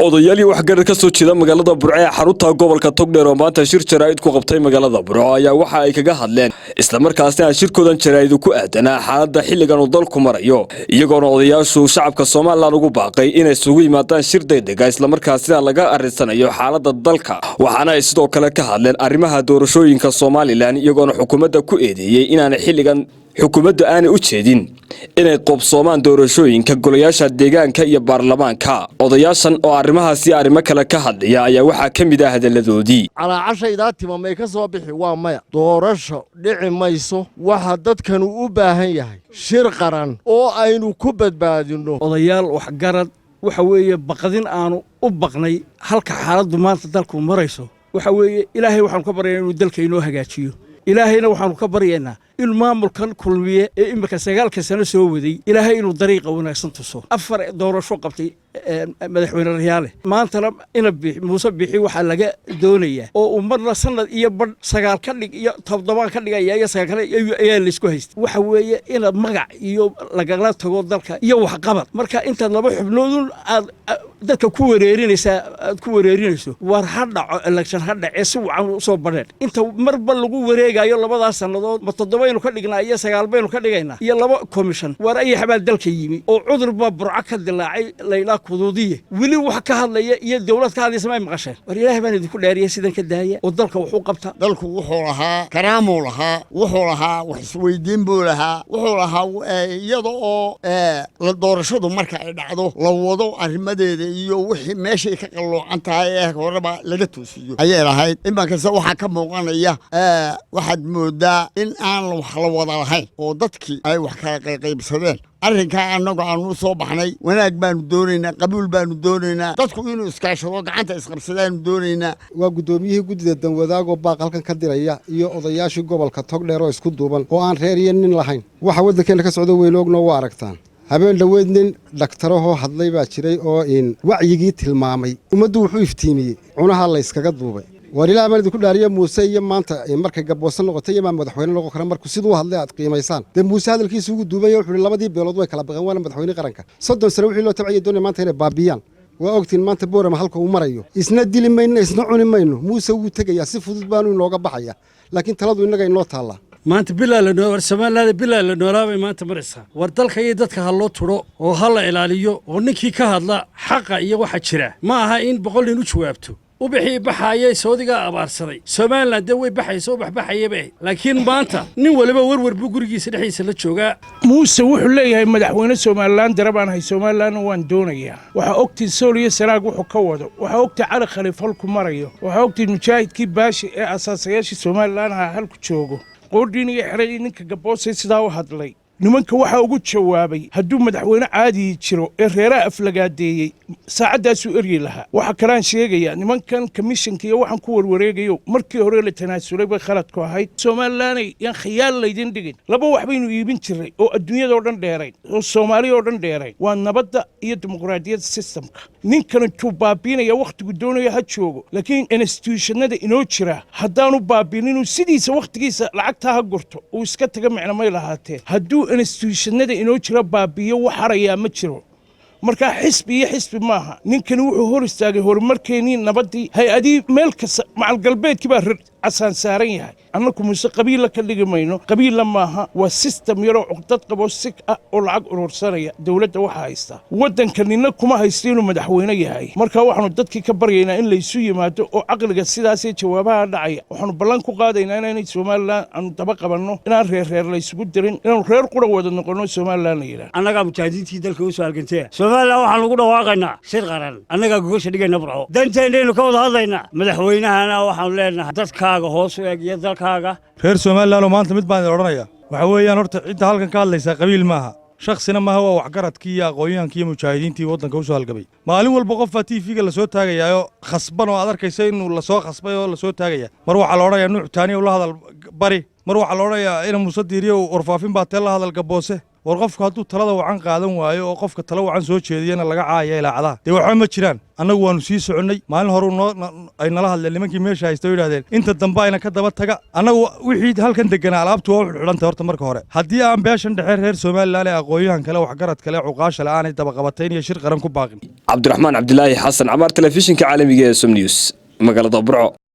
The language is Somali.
odayaal wax gaar ka soo jeeda magaalada Burco ee xarunta gobolka Togdheer oo maanta shir jaraa'id ku qabtay magaalada Burco ayaa waxa ay kaga hadleen isla markaasna shirkoodan jaraa'id ku aadanaa xaaladda xilligan uu dalku marayo iyagoona odayaashu shacabka Soomaaliland ugu baaqay inay isugu yimaadaan shir degdeg ah isla markaasna laga arisanayo xaaladda dalka waxaana ay sidoo kale ka hadleen arrimaha doorashooyinka Soomaaliland iyagoona xukuumadda ku eedeeyay inaanay xilligan xukuumadda aanay u jeedin inay qobsoomaan doorashooyinka golayaasha deegaanka iyo baarlamaanka odayaashan oo arrimahaasi arrimo kale ka hadlaya ayaa waxa kamid ah hadaladoodii calaacashayda timamay ka soo bixi waa maya doorasho dhici mayso waxa dadkan u baahan yahay shir qaran oo aynu ku badbaadino odayaal wax garad waxa weeye baqadin aanu u baqnay halka xaaladdu maanta dalku marayso waxa weeye ilaahay waxaan ka baryaynaa inuu dalka inoo hagaajiyo ilaahayna waxaan ka baryaynaa in maamulkan kulmiye ee imika 9 sano soo waday ilaahay inuu dariiqa wanaagsan tuso afar doorasho qabtay madaxweyne Riyaale maanta ina Muuse bixi waxa laga doonayaa oo umarna sanad iyo bad 9 ka dhig iyo 7 ka dhigaya iyo 9 kale ayaa la isku haystay waxa weeye in magac iyo lagala tago dalka iyo wax qabad marka inta laba xubnoodun aad dadka ku wareerinayso war hadda election hadda si wacan u soo badheed inta marba lagu wareegayo labadaas sanadood ma 7 baynu ka dhignaa iyo 9 baynu ka dhigaynaa iyo laba commission war ay xabal dalka yimi oo cudur ba Burco ka dilaacay layla kuduudiye wili wax ka hadlaya iyo dawlad ka hadlaysa ma maqasheen war ilaahay baan idinku dhaariyay sidan ka daaya oo dalka wuxuu qabta dalku wuxuu lahaa karaamo lahaa wuxuu lahaa wax isweydiin buu lahaa wuxuu lahaa iyada oo la doorashadu marka ay dhacdo la wado arrimadeeda iyo wixii meeshay ka qaloocan tahay ee horeba laga toosiyo ayay lahayd imankaas waxa ka muuqanaya waxaad moodaa in aan wax la wada lahayn oo dadkii ay wax kala qaybsadeen arrinka anagu aanu soo baxnay wanaag baanu doonaynaa qabuul baanu doonaynaa dadku inuu iskaashado gacanta isqabsadaan doonaynaa waa gudoomiyihii gudida danwadaag oo baaq halkan ka diraya iyo odayaashii gobolka Togdheer oo isku duuban oo aan reer iyo nin lahayn waxa waddankeena ka socdo weyloogno waa aragtaan habeen dhaweed nin dhaktaraho hadlay baa jiray oo in wacyigii tilmaamay ummaddu wuxuu iftiimiyay cunaha la iskaga duubay wariilaa baan idinku dhaariyo Muuse iyo maanta markay gaboosan noqotay iyo madaxweyne noqon kara markuu sidoo hadlay aad qiimaysaan Muuse hadalkiisa ugu duubay wuxuu labadii beelood way kala baqeen waana madaxweyne qaranka 30 sano wixii loo tabciyay doonay maanta inay baabiyaan waa ogtiin maanta boorama halka uu marayo isna dili mayno isna cuni mayno Muuse uu tagayaa si fudud baanu inooga baxaya laakiin taladu inaga inoo taala maanta bilaal noo Soomaaliland bilaal noolaabay maanta maraysa war dalka iyo dadka ha loo turo oo ha la ilaaliyo oo ninkii ka hadla xaqa iyo waxa jira ma aha in boqol nin u jawaabto وبحي بحاية سعودية أبارسري سومالنا دوي بحاية سو بحاية به لكن بانتا نين ولا بورور بقولي سرحي سلتشوجا موسى وحلي هاي مدحونا سومالان دربان هاي سومالان وان دونيا وحوقتي سوريا سراق وحكوده وحوقتي على خليفة لكم مريو وحوقتي المشاهد كي باشي أساسياشي سومالان هالكو تشوجو قرديني حريني إنك جبوسي سداو هادلي nimanka waxa ugu jawaabay hadduu madaxweyne caadi jiro ee reeraha aflagaadeeyay saacadaas uu eryi lahaa waxa kalaan sheegaya nimankan commissionka iyo waxaan ku warwareegayo markii hore la tanaasulay bay khalad ku ahayd Soomaaliland yan khiyaal leedin dhigin laba wax baynu iibin jiray oo adduunyada oo dhan dheeray oo Soomaaliya oo dhan dheeray waa nabadda iyo dimuqraadiyadda systemka ninkan intuu baabiinaya waqtigu doonayo ha joogo laakiin institutionada inoo jira haddaanu baabiinin sidiisa waqtigiisa lacagta ha gurto uu iska taga macnamay lahaatee hadduu institutionada inoo jira baabiyo wax haraya ma jiro marka xisbi maaha ninkan wuxuu hor istaagay horumarkeenii nabadii hay-adii meel kasta macal galbeedkii baa asaan saaran yahay annagu Muuse qabiil ka dhigimayno qabiil maaha waa system yaro cugdad qabo si ah oo lacag urursanaya dawladda waxa haysta waddankanina kuma haysto inuu madaxweyne yahay marka waxaanu dadkii ka baryaynaa in la isu yimaado oo aqliga sidaas ee jawaabaha dhacaya waxaanu ballan ku qaadaynaa inay Soomaaliland aan daba qabanno inaan reer la isugu dirin inaan reer qura wada noqono Soomaaliland yiraahdo annaga mujaahidiintii dalka u soo halgantay Soomaaliland waxaan ugu dhawaaqaynaa shir qaran annaga gogosha dhigayna Burco danteena ka wada hadlaynaa madaxweynahana waxaan leenahay dadka hoos u eegay dalkaaga reer Soomaaliland oo maanta mid baan oranaya waxa weeyaan horta cidda halkan ka hadlaysa qabiil maaha shakhsina maaha waa wax garadkii iyo aqoonyahankii iyo mujaahidiintii waddanka u soo halgabay maalin walba qof TV-ga la soo taagayo khasban oo aad arkaysa inuu la soo khasbay oo la soo taagaya mar waxa la oranayaa nuuc taani oo la hadal bari mar waxa la oranayaa in Muuse Diiriyo warfaafin baa tel la hadal gaboose war qofku hadduu talada wacan qaadan waayo oo qofka tala wacan soo jeediyana laga caaya ilaacadaha dee waxba ma jiraan annagu waanu sii soconnay maalin hore ay nala hadleen nimankii meesha haysta oo yidhahdeen inta dambe ayna ka daba taga annagu wixii halkan deganaa alaabtu waa u xidhxidhantay horta marka hore haddii aan beeshan dhexe reer somalilan ee aqoonyahan kale waxgarad kale cuqaasha le aanay dabaqabatayn iyo shir qaran ku baaqin cabdiraxmaan cabdilaahi xasan camaar telefishinka caalamiga ee som news magaalada burco.